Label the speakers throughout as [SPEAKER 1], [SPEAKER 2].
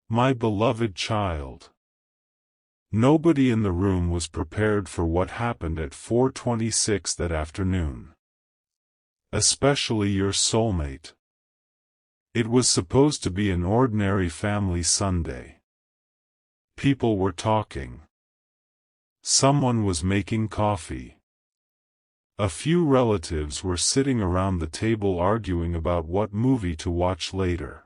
[SPEAKER 1] My beloved child. Nobody in the room was prepared for what happened at 4:26 that afternoon. Especially your soulmate. It was supposed to be an ordinary family Sunday. People were talking. Someone was making coffee. A few relatives were sitting around the table arguing about what movie to watch later.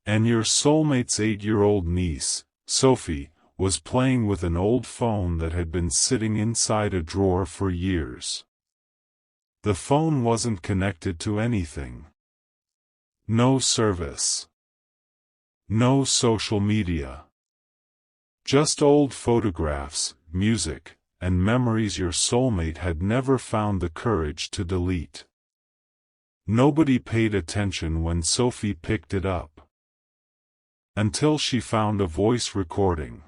[SPEAKER 1] And your soulmate's 8-year-old niece, Sophie, was playing with an old phone that had been sitting inside a drawer for years. The phone wasn't connected to anything. No service. No social media. Just old photographs, music, and memories your soulmate had never found the courage to delete. Nobody paid attention when Sophie picked it up. Until she found a voice recording.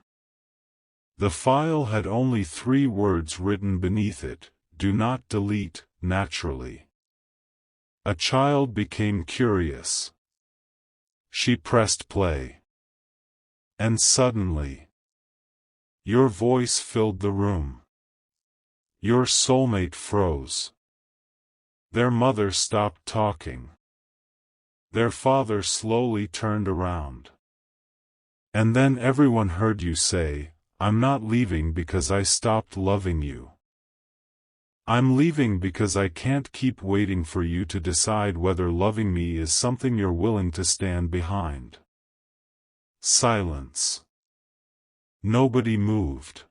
[SPEAKER 1] The file had only 3 words written beneath it: "Do not delete, naturally." A child became curious. She pressed play. And suddenly, your voice filled the room. Your soulmate froze. Their mother stopped talking. Their father slowly turned around. And then everyone heard you say, "I'm not leaving because I stopped loving you. I'm leaving because I can't keep waiting for you to decide whether loving me is something you're willing to stand behind." Silence. Nobody moved.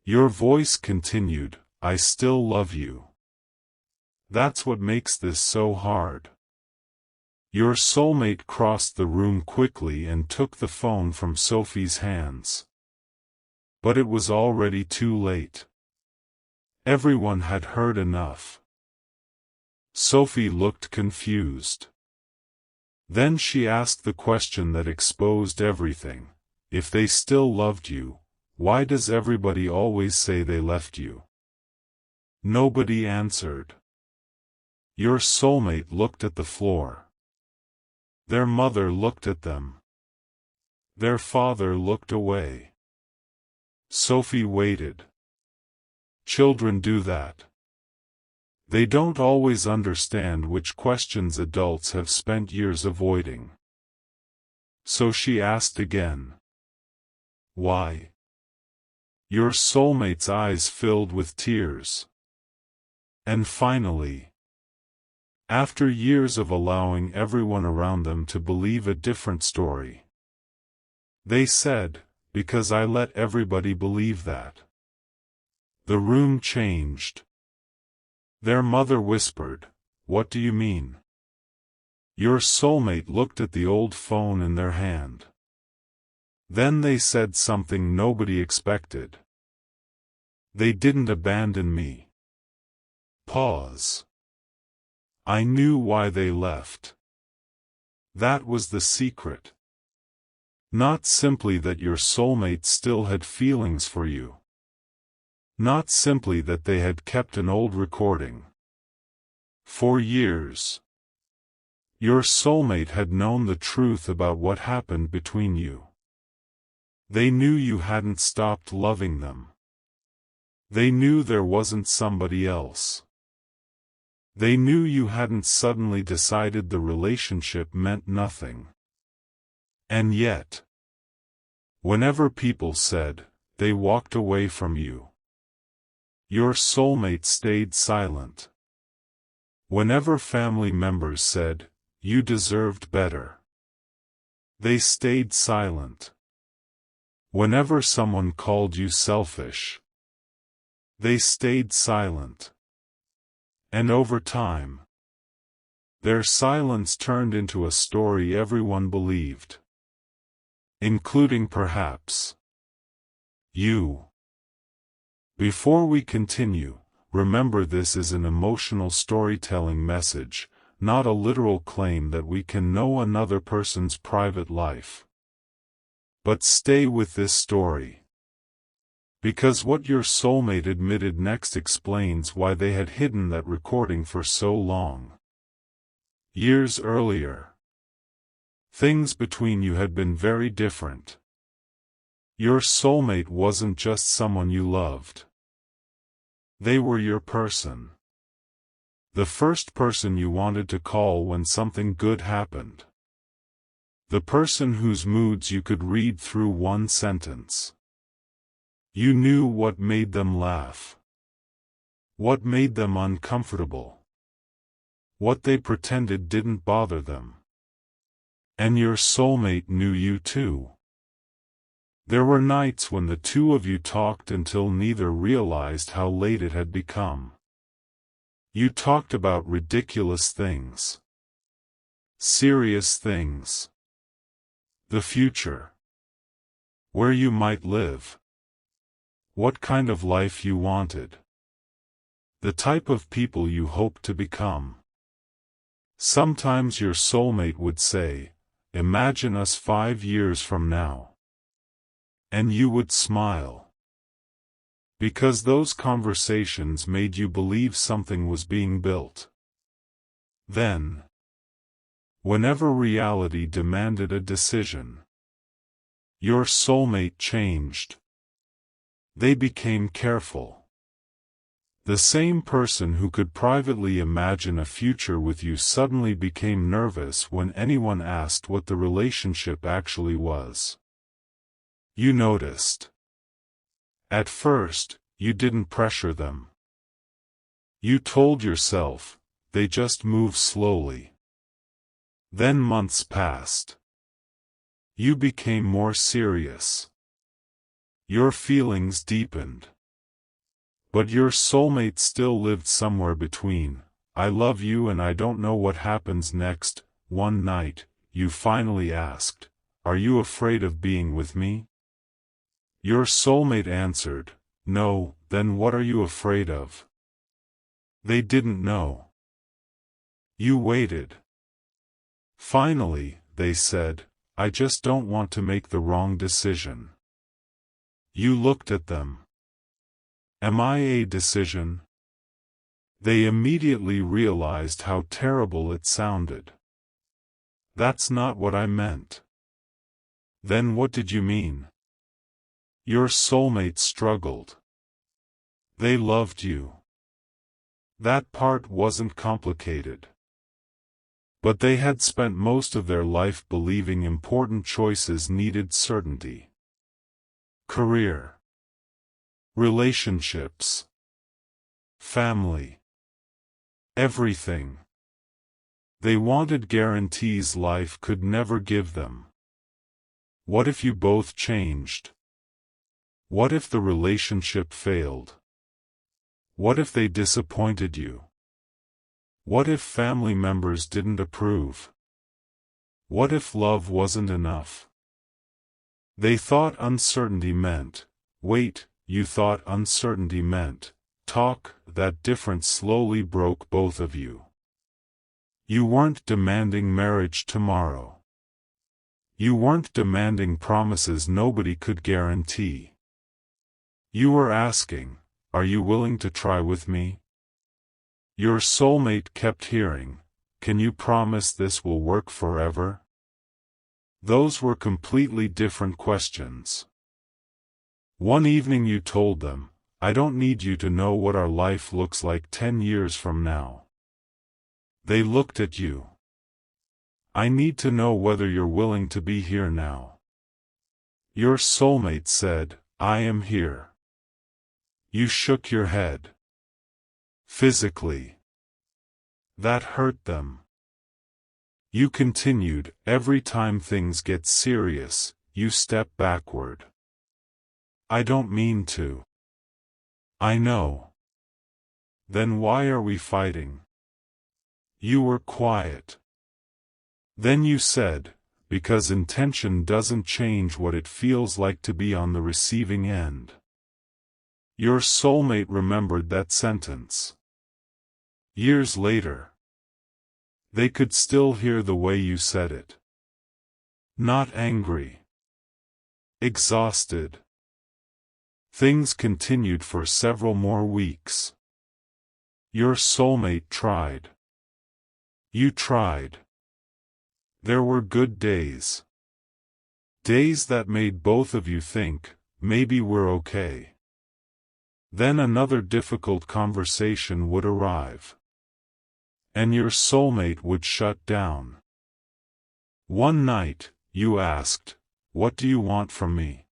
[SPEAKER 1] Your voice continued, "I still love you. That's what makes this so hard." Your soulmate crossed the room quickly and took the phone from Sophie's hands. But it was already too late. Everyone had heard enough. Sophie looked confused. Then she asked the question that exposed everything: if they still loved you, why does everybody always say they left you? Nobody answered. Your soulmate looked at the floor. Their mother looked at them. Their father looked away. Sophie waited. Children do that. They don't always understand which questions adults have spent years avoiding. So she asked again. Why? Your soulmate's eyes filled with tears. And finally, after years of allowing everyone around them to believe a different story, they said, "Because I let everybody believe that." The room changed. Their mother whispered, "What do you mean?" Your soulmate looked at the old phone in their hand. Then they said something nobody expected. "They didn't abandon me." Pause. I knew why they left. That was the secret. Not simply that your soulmate still had feelings for you. Not simply that they had kept an old recording. For years, your soulmate had known the truth about what happened between you. They knew you hadn't stopped loving them. They knew there wasn't somebody else. They knew you hadn't suddenly decided the relationship meant nothing. And yet, whenever people said, they walked away from you, your soulmate stayed silent. Whenever family members said, "You deserved better," they stayed silent. Whenever someone called you selfish, they stayed silent. And over time, their silence turned into a story everyone believed. Including perhaps you. Before we continue, remember this is an emotional storytelling message, not a literal claim that we can know another person's private life. But stay with this story. Because what your soulmate admitted next explains why they had hidden that recording for so long. Years earlier, Things between you had been very different. Your soulmate wasn't just someone you loved. They were your person. The first person you wanted to call when something good happened. The person whose moods you could read through one sentence. You knew what made them laugh. What made them uncomfortable. What they pretended didn't bother them. And your soulmate knew you too. There were nights when the two of you talked until neither realized how late it had become. You talked about ridiculous things. Serious things. The future. Where you might live. What kind of life you wanted. The type of people you hoped to become. Sometimes your soulmate would say, "Imagine us 5 years from now." And you would smile. Because those conversations made you believe something was being built. Then, whenever reality demanded a decision, your soulmate changed. They became careful. The same person who could privately imagine a future with you suddenly became nervous when anyone asked what the relationship actually was. You noticed. At first, you didn't pressure them. You told yourself, they just move slowly. Then months passed. You became more serious. Your feelings deepened. But your soulmate still lived somewhere between. "I love you and I don't know what happens next." One night, you finally asked, "Are you afraid of being with me?" Your soulmate answered, "No." "Then what are you afraid of?" They didn't know. You waited. Finally, they said, "I just don't want to make the wrong decision." You looked at them. "Am I a decision?" They immediately realized how terrible it sounded. "That's not what I meant." "Then what did you mean?" Your soulmate struggled. They loved you. That part wasn't complicated. But they had spent most of their life believing important choices needed certainty. Career. Relationships. Family. Everything. They wanted guarantees life could never give them. What if you both changed? What if the relationship failed? What if they disappointed you? What if family members didn't approve? What if love wasn't enough? They thought uncertainty meant, wait, you thought uncertainty meant, talk. That difference slowly broke both of you. You weren't demanding marriage tomorrow. You weren't demanding promises nobody could guarantee. You were asking, "Are you willing to try with me?" Your soulmate kept hearing, "Can you promise this will work forever?" Those were completely different questions. One evening you told them, "I don't need you to know what our life looks like 10 years from now." They looked at you. "I need to know whether you're willing to be here now." Your soulmate said, "I am here." You shook your head. Physically. That hurt them. You continued, "Every time things get serious, you step backward." "I don't mean to." "I know." "Then why are we fighting?" You were quiet. Then you said, "Because intention doesn't change what it feels like to be on the receiving end." Your soulmate remembered that sentence. Years later. They could still hear the way you said it. Not angry. Exhausted. Things continued for several more weeks. Your soulmate tried. You tried. There were good days. Days that made both of you think, maybe we're okay. Then another difficult conversation would arrive. And your soulmate would shut down. One night, you asked, "What do you want from me?"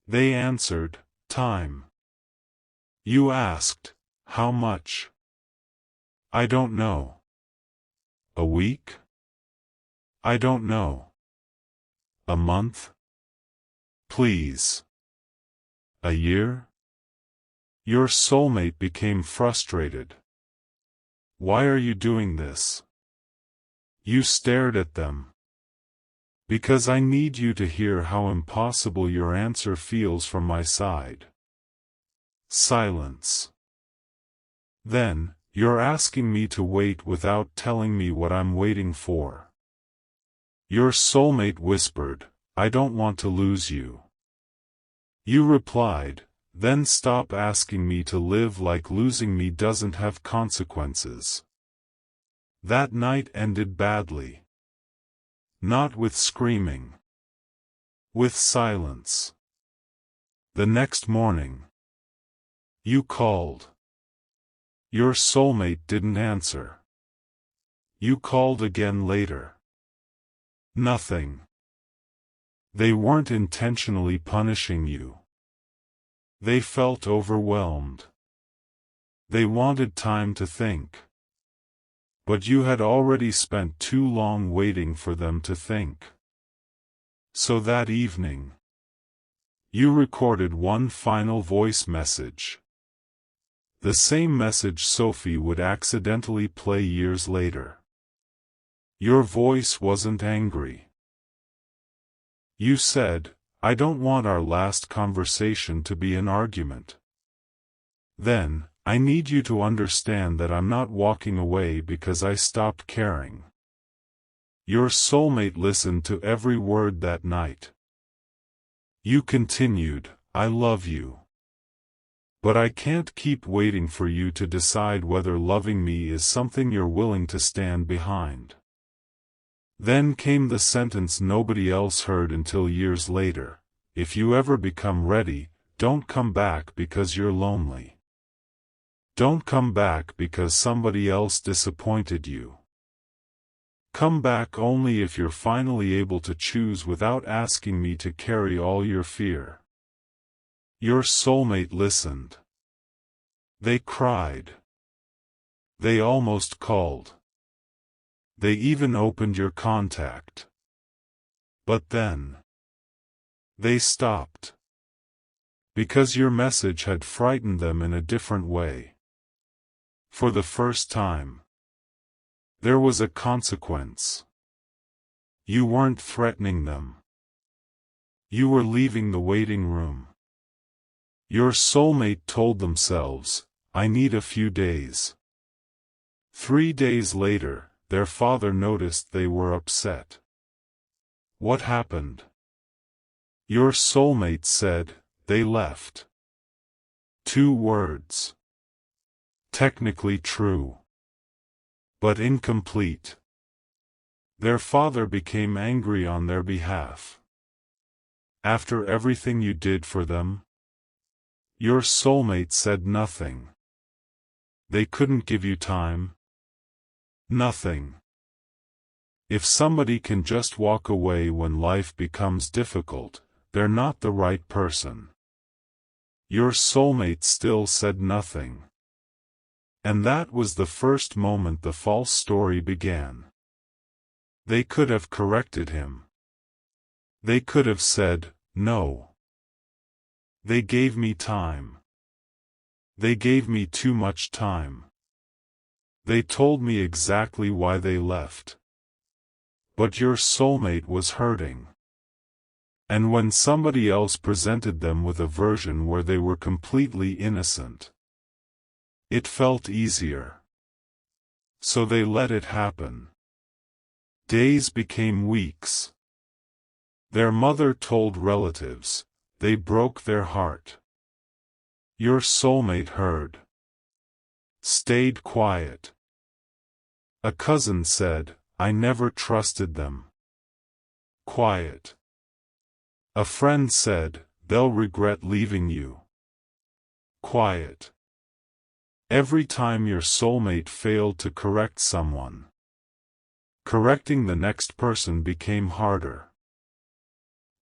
[SPEAKER 1] They answered, "Time." You asked, "How much?" "I don't know." "A week?" "I don't know." "A month?" "Please." "A year?" Your soulmate became frustrated. "Why are you doing this?" You stared at them. "Because I need you to hear how impossible your answer feels from my side." Silence. "Then, you're asking me to wait without telling me what I'm waiting for." Your soulmate whispered, "I don't want to lose you." You replied, "Then stop asking me to live like losing me doesn't have consequences." That night ended badly. Not with screaming. With silence. The next morning. You called. Your soulmate didn't answer. You called again later. Nothing. They weren't intentionally punishing you. They felt overwhelmed. They wanted time to think. But you had already spent too long waiting for them to think. So that evening, you recorded one final voice message. The same message Sophie would accidentally play years later. Your voice wasn't angry. You said, "I don't want our last conversation to be an argument. Then, I need you to understand that I'm not walking away because I stopped caring." Your soulmate listened to every word that night. You continued, "I love you. But I can't keep waiting for you to decide whether loving me is something you're willing to stand behind." Then came the sentence nobody else heard until years later: "If you ever become ready, don't come back because you're lonely. Don't come back because somebody else disappointed you. Come back only if you're finally able to choose without asking me to carry all your fear." Your soulmate listened. They cried. They almost called. They even opened your contact. But then, they stopped. Because your message had frightened them in a different way. For the first time, there was a consequence. You weren't threatening them. You were leaving the waiting room. Your soulmate told themselves, "I need a few days." 3 days later, their father noticed they were upset. What happened? Your soulmate said, "They left." 2 words. Technically true. But incomplete. Their father became angry on their behalf. After everything you did for them? Your soulmate said nothing. They couldn't give you time? Nothing. If somebody can just walk away when life becomes difficult, they're not the right person. Your soulmate still said nothing. And that was the first moment the false story began. They could have corrected him. They could have said, "No. They gave me time. They gave me too much time. They told me exactly why they left." But your soulmate was hurting. And when somebody else presented them with a version where they were completely innocent, it felt easier. So they let it happen. Days became weeks. Their mother told relatives. They broke their heart. Your soulmate heard. Stayed quiet. A cousin said, I never trusted them. Quiet. A friend said, they'll regret leaving you. Quiet. Every time your soulmate failed to correct someone, correcting the next person became harder.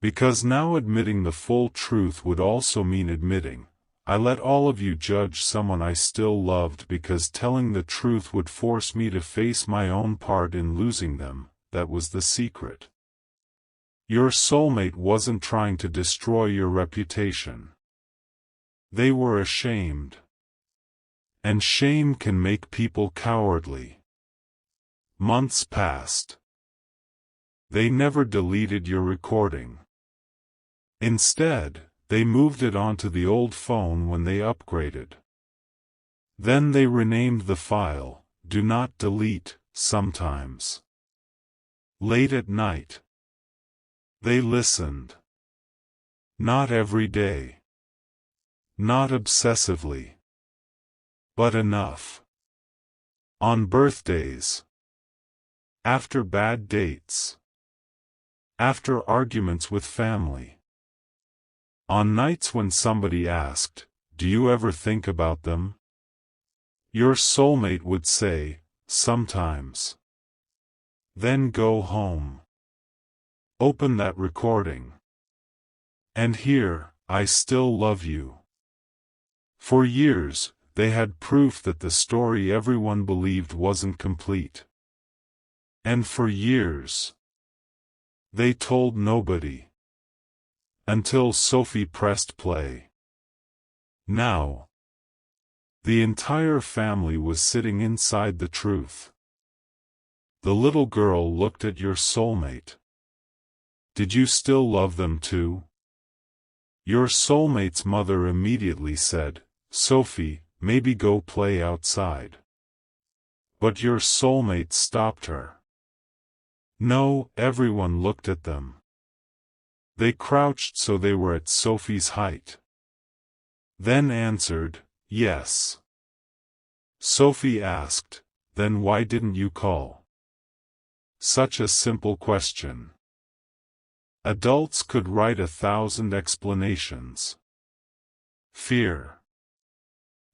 [SPEAKER 1] Because now admitting the full truth would also mean admitting, I let all of you judge someone I still loved because telling the truth would force me to face my own part in losing them. That was the secret. Your soulmate wasn't trying to destroy your reputation. They were ashamed. And shame can make people cowardly. Months passed. They never deleted your recording. Instead, they moved it onto the old phone when they upgraded. Then they renamed the file, Do Not Delete, sometimes. Late at night. They listened. Not every day. Not obsessively. But enough. On birthdays. After bad dates. After arguments with family. On nights when somebody asked, do you ever think about them? Your soulmate would say, sometimes. Then go home. Open that recording. And hear, I still love you. For years, they had proof that the story everyone believed wasn't complete. And for years, they told nobody. Until Sophie pressed play. Now, the entire family was sitting inside the truth. The little girl looked at your soulmate. Did you still love them too? Your soulmate's mother immediately said, Sophie, maybe go play outside. But your soulmate stopped her. No, everyone looked at them. They crouched so they were at Sophie's height. Then answered, yes. Sophie asked, then why didn't you call? Such a simple question. Adults could write 1,000 explanations. Fear.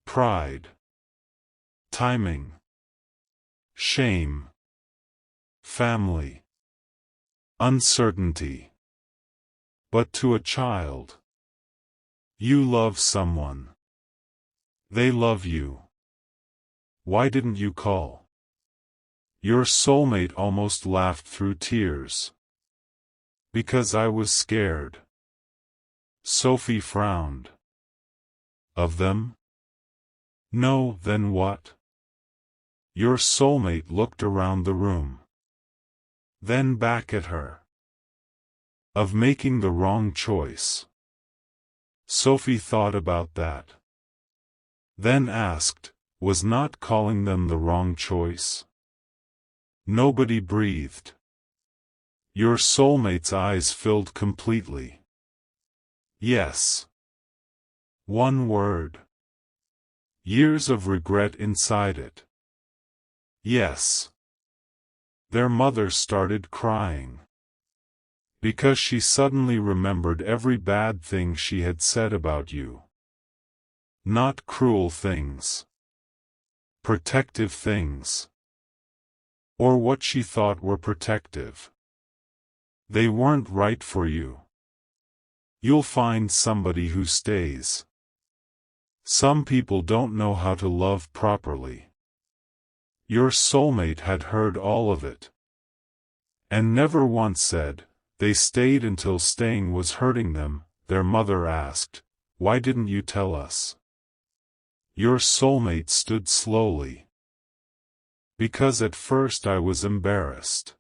[SPEAKER 1] Pride. Timing. Shame. Family. Uncertainty. But to a child, you love someone. They love you. Why didn't you call? Your soulmate almost laughed through tears. Because I was scared. Sophie frowned. Of them? No, then what? Your soulmate looked around the room. Then back at her. Of making the wrong choice. Sophie thought about that. Then asked, was not calling them the wrong choice? Nobody breathed. Your soulmate's eyes filled completely. Yes. One word. Years of regret inside it. Yes. Their mother started crying. Because she suddenly remembered every bad thing she had said about you. Not cruel things. Protective things. Or what she thought were protective. They weren't right for you. You'll find somebody who stays. Some people don't know how to love properly. Your soulmate had heard all of it. And never once said, they stayed until staying was hurting them. Their mother asked, why didn't you tell us? Your soulmate stood slowly. Because at first I was embarrassed.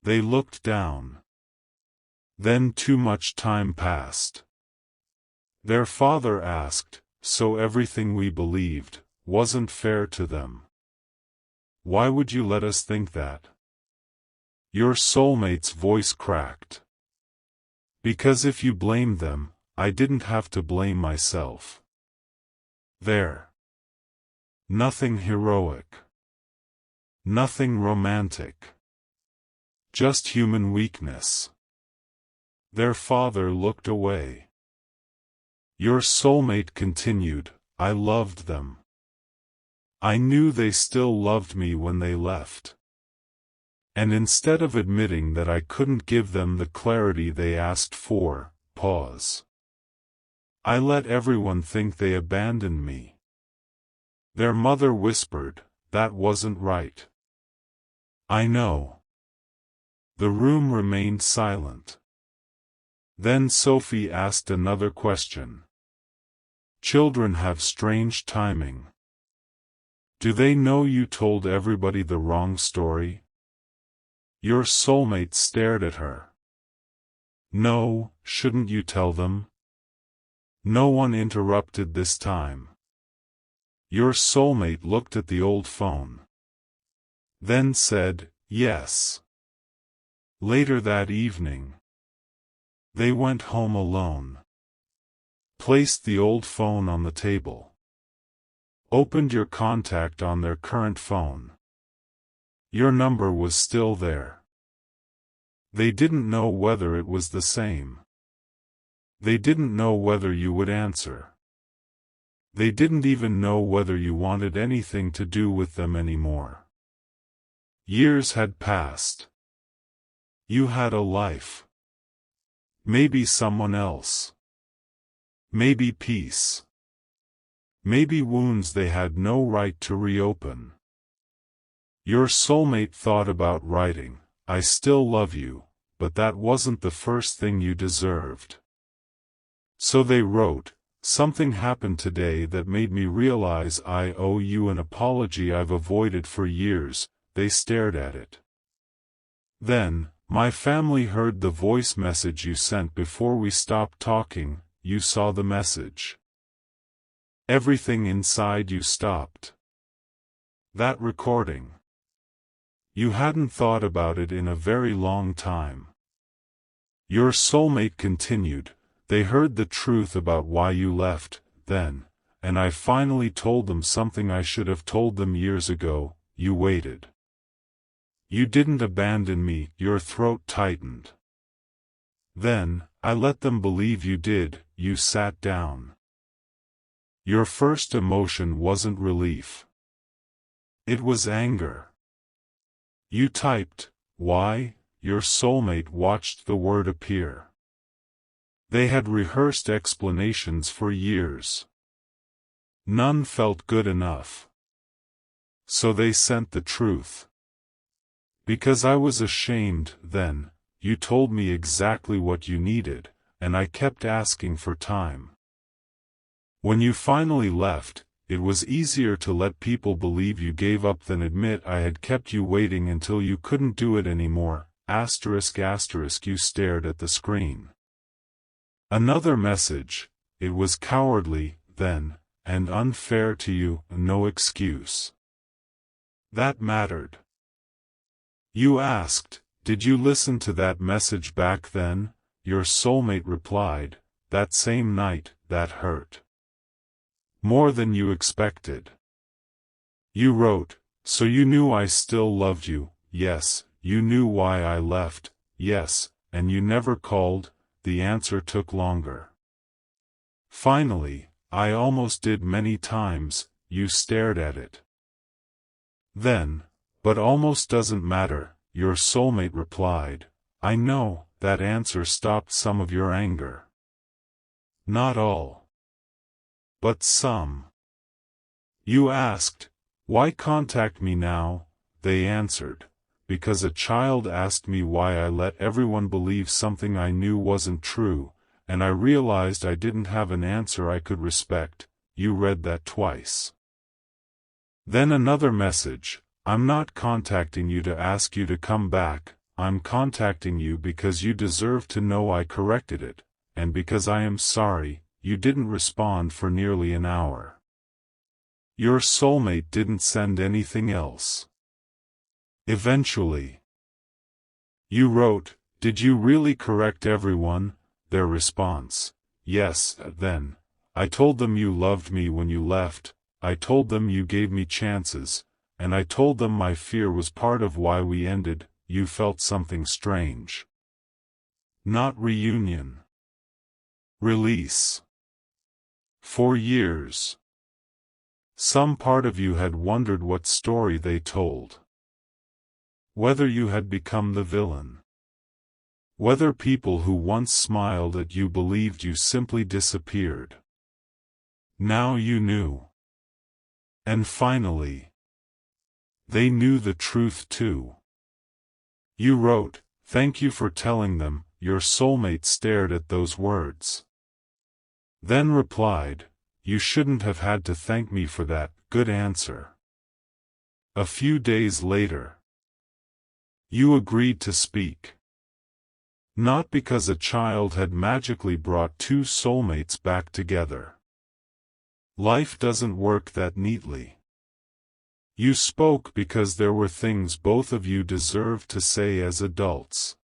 [SPEAKER 1] They looked down. Then too much time passed. Their father asked, so everything we believed wasn't fair to them. Why would you let us think that? Your soulmate's voice cracked. Because if you blamed them, I didn't have to blame myself. There. Nothing heroic. Nothing romantic. Just human weakness. Their father looked away. Your soulmate continued, I loved them. I knew they still loved me when they left. And instead of admitting that I couldn't give them the clarity they asked for, pause. I let everyone think they abandoned me. Their mother whispered, that wasn't right. I know. The room remained silent. Then Sophie asked another question. Children have strange timing. Do they know you told everybody the wrong story? Your soulmate stared at her. No, shouldn't you tell them? No one interrupted this time. Your soulmate looked at the old phone. Then said, yes. Later that evening, they went home alone. Placed the old phone on the table. Opened your contact on their current phone. Your number was still there. They didn't know whether it was the same. They didn't know whether you would answer. They didn't even know whether you wanted anything to do with them anymore. Years had passed. You had a life. Maybe someone else. Maybe peace. Maybe wounds they had no right to reopen. Your soulmate thought about writing, I still love you, but that wasn't the first thing you deserved. So they wrote, something happened today that made me realize I owe you an apology I've avoided for years. They stared at it. Then, my family heard the voice message you sent before we stopped talking. You saw the message. Everything inside you stopped. That recording. You hadn't thought about it in a very long time. Your soulmate continued, they heard the truth about why you left, then, and I finally told them something I should have told them years ago. You waited. You didn't abandon me. Your throat tightened. Then, I let them believe you did. You sat down. Your first emotion wasn't relief. It was anger. You typed, why? Your soulmate watched the word appear. They had rehearsed explanations for years. None felt good enough. So they sent the truth. Because I was ashamed then, you told me exactly what you needed, and I kept asking for time. When you finally left, it was easier to let people believe you gave up than admit I had kept you waiting until you couldn't do it anymore. You stared at the screen. Another message, it was cowardly, then, and unfair to you, no excuse. That mattered. You asked, did you listen to that message back then? Your soulmate replied, that same night, that hurt. More than you expected. You wrote, so you knew I still loved you, yes, you knew why I left, yes, and you never called. The answer took longer. Finally, I almost did many times. You stared at it. Then, but almost doesn't matter, your soulmate replied, I know. That answer stopped some of your anger. Not all. But some. You asked, why contact me now? They answered, because a child asked me why I let everyone believe something I knew wasn't true, and I realized I didn't have an answer I could respect. You read that twice. Then another message, I'm not contacting you to ask you to come back, I'm contacting you because you deserve to know I corrected it, and because I am sorry. You didn't respond for nearly an hour. Your soulmate didn't send anything else. Eventually. You wrote, did you really correct everyone? Their response, yes. Then, I told them you loved me when you left, I told them you gave me chances, and I told them my fear was part of why we ended. You felt something strange. Not reunion. Release. For years, some part of you had wondered what story they told. Whether you had become the villain. Whether people who once smiled at you believed you simply disappeared. Now you knew. And finally, they knew the truth too. You wrote, "Thank you for telling them." Your soulmate stared at those words. Then replied, "You shouldn't have had to thank me for that." Good answer. A few days later, you agreed to speak. Not because a child had magically brought two soulmates back together. Life doesn't work that neatly. You spoke because there were things both of you deserved to say as adults.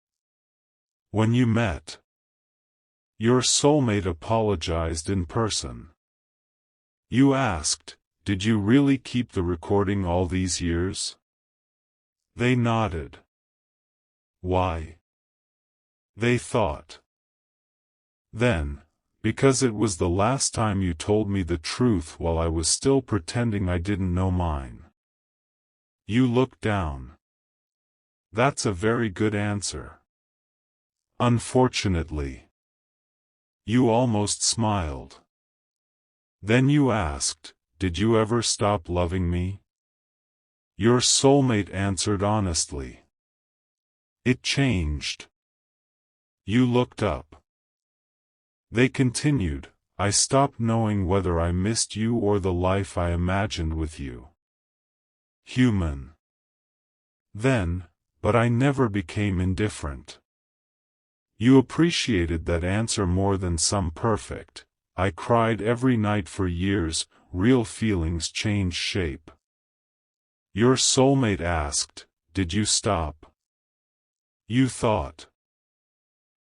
[SPEAKER 1] When you met, your soulmate apologized in person. You asked, "Did you really keep the recording all these years?" They nodded. Why? They thought. Then, because it was the last time you told me the truth while I was still pretending I didn't know mine. You looked down. That's a very good answer. Unfortunately. You almost smiled. Then you asked, "Did you ever stop loving me?" Your soulmate answered honestly. It changed. You looked up. They continued, "I stopped knowing whether I missed you or the life I imagined with you." Human. Then, but I never became indifferent. You appreciated that answer more than some perfect. I cried every night for years. Real feelings change shape. Your soulmate asked, "Did you stop?" You thought.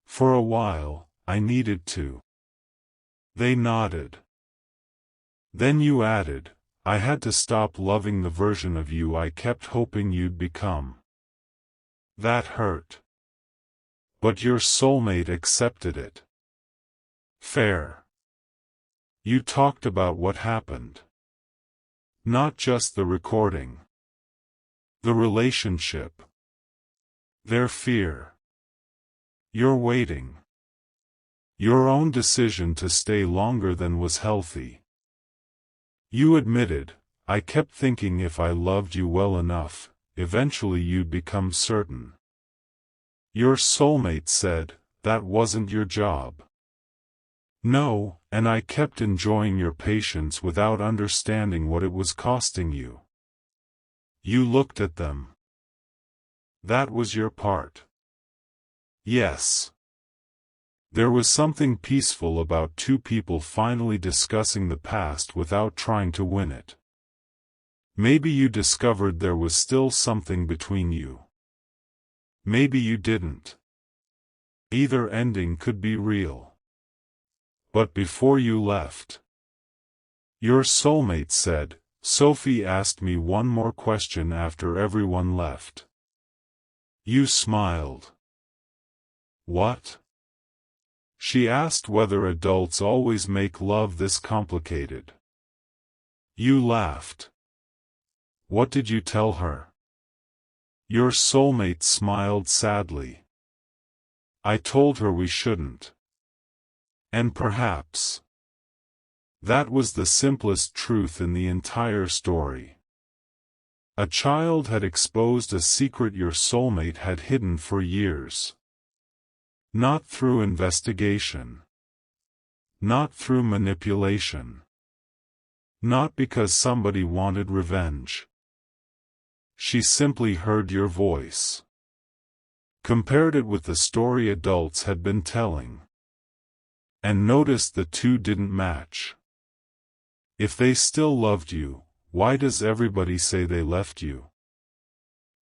[SPEAKER 1] For a while, I needed to. They nodded. Then you added, "I had to stop loving the version of you I kept hoping you'd become." That hurt. But your soulmate accepted it. Fair. You talked about what happened. Not just the recording. The relationship. Their fear. Your waiting. Your own decision to stay longer than was healthy. You admitted, "I kept thinking if I loved you well enough, eventually you'd become certain." Your soulmate said, "That wasn't your job." No, and I kept enjoying your patience without understanding what it was costing you. You looked at them. That was your part. Yes. There was something peaceful about two people finally discussing the past without trying to win it. Maybe you discovered there was still something between you. Maybe you didn't. Either ending could be real. But before you left, your soulmate said, "Sophie asked me one more question after everyone left." You smiled. What? She asked whether adults always make love this complicated. You laughed. What did you tell her? Your soulmate smiled sadly. I told her we shouldn't. And perhaps that was the simplest truth in the entire story. A child had exposed a secret your soulmate had hidden for years. Not through investigation. Not through manipulation. Not because somebody wanted revenge. She simply heard your voice. Compared it with the story adults had been telling. And noticed the two didn't match. If they still loved you, why does everybody say they left you?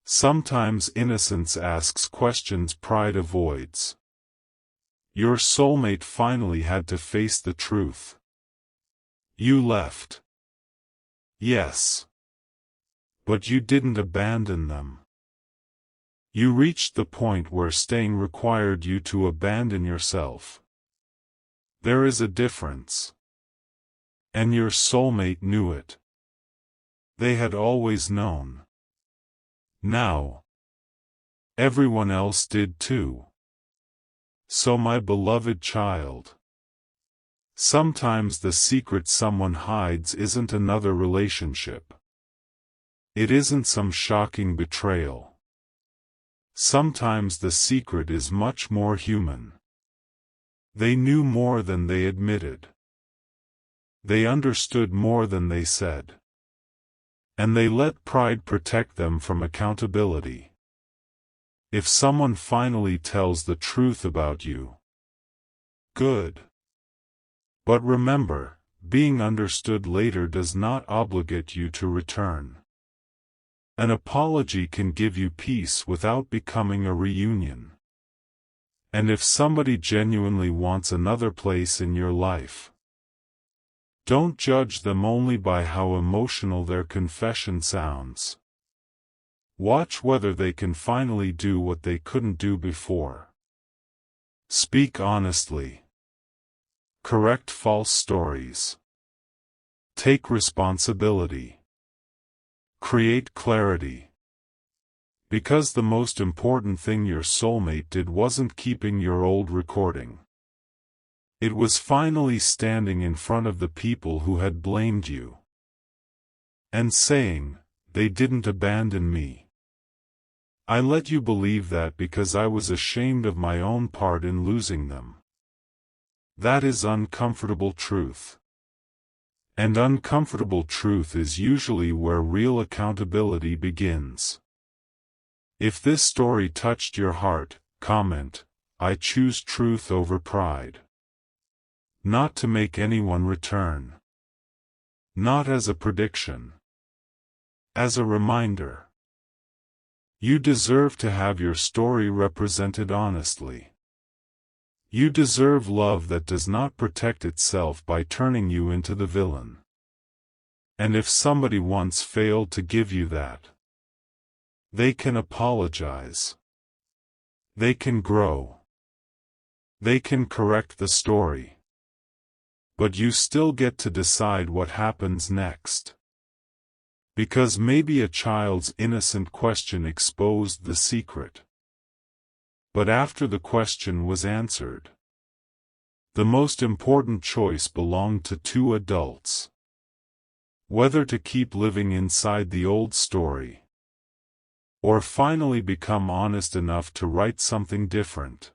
[SPEAKER 1] Sometimes innocence asks questions pride avoids. Your soulmate finally had to face the truth. You left. Yes. But you didn't abandon them. You reached the point where staying required you to abandon yourself. There is a difference. And your soulmate knew it. They had always known. Now, everyone else did too. So my beloved child, sometimes the secret someone hides isn't another relationship. It isn't some shocking betrayal. Sometimes the secret is much more human. They knew more than they admitted. They understood more than they said. And they let pride protect them from accountability. If someone finally tells the truth about you, good. But remember, being understood later does not obligate you to return. An apology can give you peace without becoming a reunion. And if somebody genuinely wants another place in your life, don't judge them only by how emotional their confession sounds. Watch whether they can finally do what they couldn't do before. Speak honestly. Correct false stories. Take responsibility. Create clarity. Because the most important thing your soulmate did wasn't keeping your old recording. It was finally standing in front of the people who had blamed you. And saying, "They didn't abandon me. I let you believe that because I was ashamed of my own part in losing them." That is uncomfortable truth. And uncomfortable truth is usually where real accountability begins. If this story touched your heart, comment, "I choose truth over pride." Not to make anyone return. Not as a prediction. As a reminder. You deserve to have your story represented honestly. You deserve love that does not protect itself by turning you into the villain. And if somebody once failed to give you that, they can apologize. They can grow. They can correct the story. But you still get to decide what happens next. Because maybe a child's innocent question exposed the secret. But after the question was answered, the most important choice belonged to two adults. Whether to keep living inside the old story, or finally become honest enough to write something different.